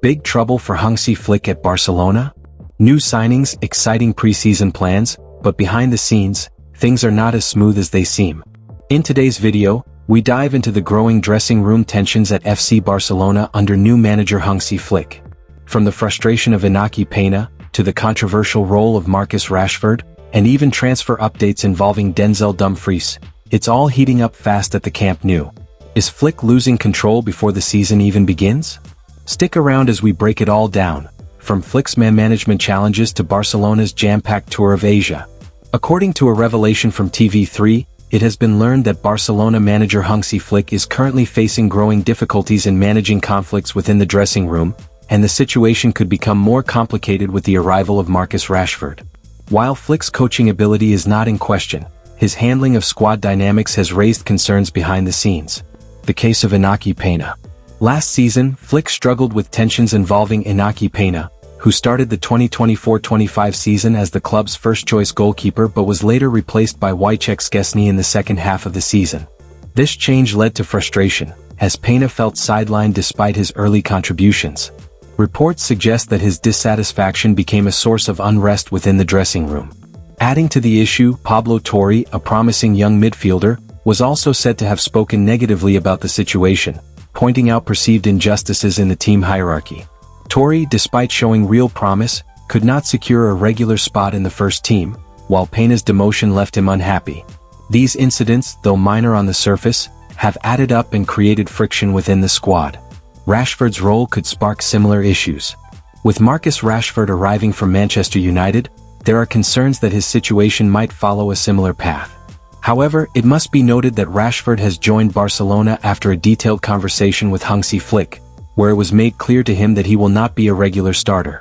Big trouble for Hansi Flick at Barcelona? New signings, exciting preseason plans, but behind the scenes, things are not as smooth as they seem. In today's video, we dive into the growing dressing room tensions at FC Barcelona under new manager Hansi Flick. From the frustration of Iñaki Peña, to the controversial role of Marcus Rashford, and even transfer updates involving Denzel Dumfries, it's all heating up fast at the Camp Nou. Is Flick losing control before the season even begins? Stick around as we break it all down, from Flick's man management challenges to Barcelona's jam-packed tour of Asia. According to a revelation from TV3, it has been learned that Barcelona manager Hansi Flick is currently facing growing difficulties in managing conflicts within the dressing room, and the situation could become more complicated with the arrival of Marcus Rashford. While Flick's coaching ability is not in question, his handling of squad dynamics has raised concerns behind the scenes. The case of Iñaki Peña. Last season, Flick struggled with tensions involving Iñaki Peña, who started the 2024-25 season as the club's first-choice goalkeeper but was later replaced by Wojciech Szczesny in the second half of the season. This change led to frustration, as Peña felt sidelined despite his early contributions. Reports suggest that his dissatisfaction became a source of unrest within the dressing room. Adding to the issue, Pablo Torre, a promising young midfielder, was also said to have spoken negatively about the situation, pointing out perceived injustices in the team hierarchy. Torre, despite showing real promise, could not secure a regular spot in the first team, while Peña's demotion left him unhappy. These incidents, though minor on the surface, have added up and created friction within the squad. Rashford's role could spark similar issues. With Marcus Rashford arriving from Manchester United, there are concerns that his situation might follow a similar path. However, it must be noted that Rashford has joined Barcelona after a detailed conversation with Hansi Flick, where it was made clear to him that he will not be a regular starter.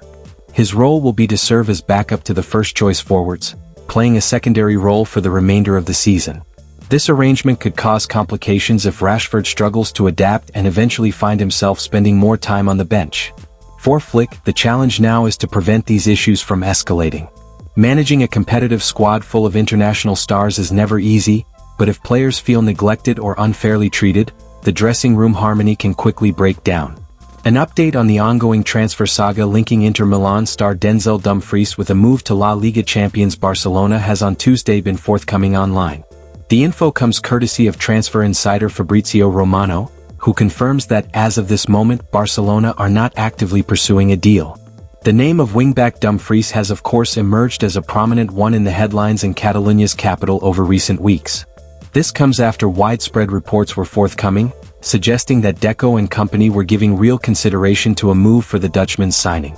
His role will be to serve as backup to the first-choice forwards, playing a secondary role for the remainder of the season. This arrangement could cause complications if Rashford struggles to adapt and eventually find himself spending more time on the bench. For Flick, the challenge now is to prevent these issues from escalating. Managing a competitive squad full of international stars is never easy, but if players feel neglected or unfairly treated, the dressing room harmony can quickly break down. An update on the ongoing transfer saga linking Inter Milan star Denzel Dumfries with a move to La Liga champions Barcelona has on Tuesday been forthcoming online. The info comes courtesy of transfer insider Fabrizio Romano, who confirms that as of this moment Barcelona are not actively pursuing a deal. The name of wingback Dumfries has of course emerged as a prominent one in the headlines in Catalonia's capital over recent weeks. This comes after widespread reports were forthcoming, suggesting that Deco and company were giving real consideration to a move for the Dutchman's signing.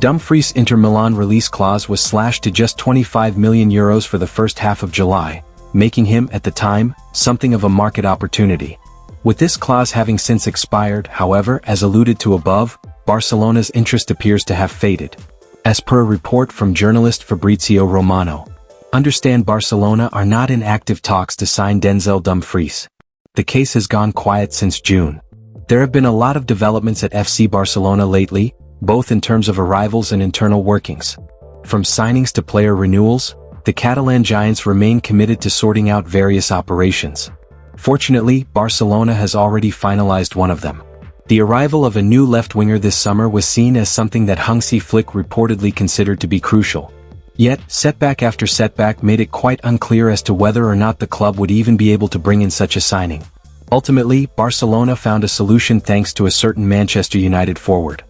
Dumfries' Inter Milan release clause was slashed to just €25 million for the first half of July, making him, at the time, something of a market opportunity. With this clause having since expired, however, as alluded to above, Barcelona's interest appears to have faded. As per a report from journalist Fabrizio Romano, understand Barcelona are not in active talks to sign Denzel Dumfries. The case has gone quiet since June. There have been a lot of developments at FC Barcelona lately, both in terms of arrivals and internal workings. From signings to player renewals, the Catalan giants remain committed to sorting out various operations. Fortunately, Barcelona has already finalized one of them. The arrival of a new left-winger this summer was seen as something that Hansi Flick reportedly considered to be crucial. Yet, setback after setback made it quite unclear as to whether or not the club would even be able to bring in such a signing. Ultimately, Barcelona found a solution thanks to a certain Manchester United forward.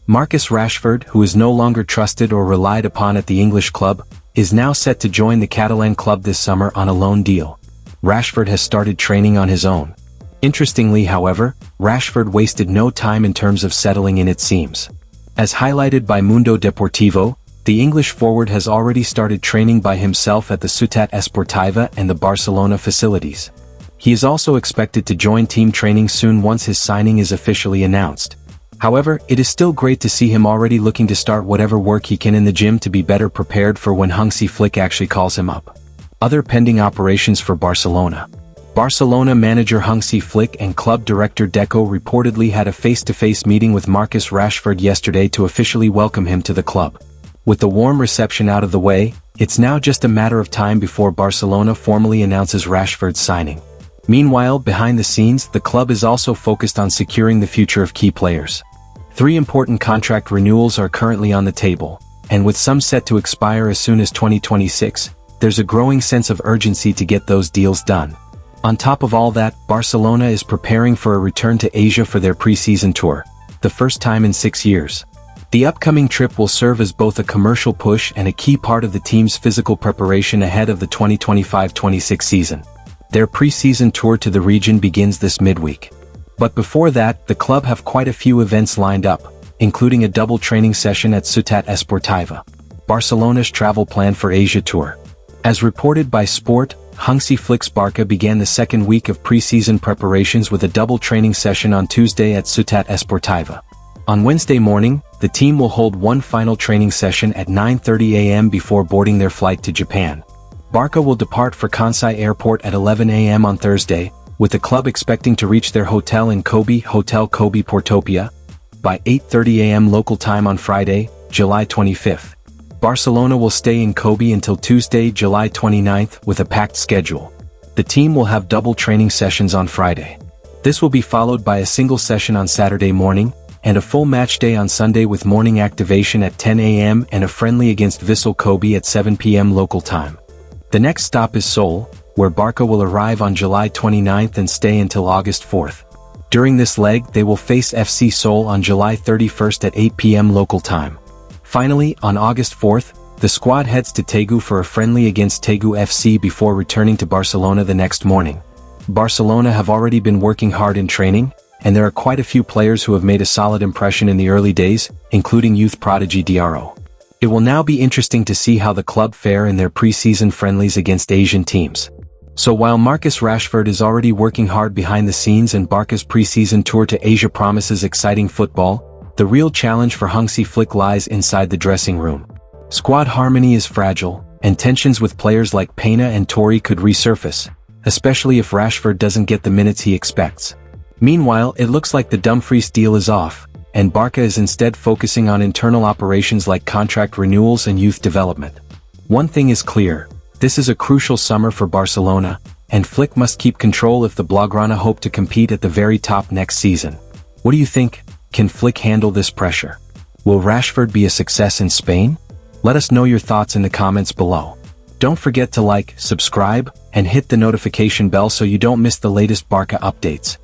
Marcus Rashford, who is no longer trusted or relied upon at the English club, is now set to join the Catalan club this summer on a loan deal. Rashford has started training on his own. Interestingly, however, Rashford wasted no time in terms of settling in, it seems. As highlighted by Mundo Deportivo, the English forward has already started training by himself at the Ciutat Esportiva and the Barcelona facilities. He is also expected to join team training soon once his signing is officially announced. However, it is still great to see him already looking to start whatever work he can in the gym to be better prepared for when Hansi Flick actually calls him up. Other pending operations for Barcelona. Barcelona manager Hansi Flick and club director Deco reportedly had a face-to-face meeting with Marcus Rashford yesterday to officially welcome him to the club. With the warm reception out of the way, it's now just a matter of time before Barcelona formally announces Rashford's signing. Meanwhile, behind the scenes, the club is also focused on securing the future of key players. 3 important contract renewals are currently on the table, and with some set to expire as soon as 2026, there's a growing sense of urgency to get those deals done. On top of all that, Barcelona is preparing for a return to Asia for their preseason tour, the first time in 6 years. The upcoming trip will serve as both a commercial push and a key part of the team's physical preparation ahead of the 2025-26 season. Their preseason tour to the region begins this midweek. But before that, the club have quite a few events lined up, including a double training session at Ciutat Esportiva, Barcelona's travel plan for Asia tour. As reported by Sport, Hansi Flick's Barça began the second week of preseason preparations with a double training session on Tuesday at Ciutat Esportiva. On Wednesday morning, the team will hold one final training session at 9:30 a.m. before boarding their flight to Japan. Barça will depart for Kansai Airport at 11 a.m. on Thursday, with the club expecting to reach their hotel in Kobe, Hotel Kobe Portopia, by 8:30 a.m. local time on Friday, July 25th. Barcelona will stay in Kobe until Tuesday, July 29th, with a packed schedule. The team will have double training sessions on Friday. This will be followed by a single session on Saturday morning, and a full match day on Sunday with morning activation at 10 a.m. and a friendly against Vissel Kobe at 7 p.m. local time. The next stop is Seoul, where Barça will arrive on July 29th and stay until August 4th. During this leg, they will face FC Seoul on July 31st at 8 p.m. local time. Finally, on August 4th, the squad heads to Daegu for a friendly against Daegu FC before returning to Barcelona the next morning. Barcelona have already been working hard in training, and there are quite a few players who have made a solid impression in the early days, including youth prodigy Diarra. It will now be interesting to see how the club fare in their preseason friendlies against Asian teams. So while Marcus Rashford is already working hard behind the scenes and Barca's preseason tour to Asia promises exciting football, the real challenge for Hansi Flick lies inside the dressing room. Squad harmony is fragile, and tensions with players like Peña and Torre could resurface, especially if Rashford doesn't get the minutes he expects. Meanwhile, it looks like the Dumfries deal is off, and Barça is instead focusing on internal operations like contract renewals and youth development. One thing is clear, this is a crucial summer for Barcelona, and Flick must keep control if the Blaugrana hope to compete at the very top next season. What do you think? Can Flick handle this pressure? Will Rashford be a success in Spain? Let us know your thoughts in the comments below. Don't forget to like, subscribe, and hit the notification bell so you don't miss the latest Barça updates.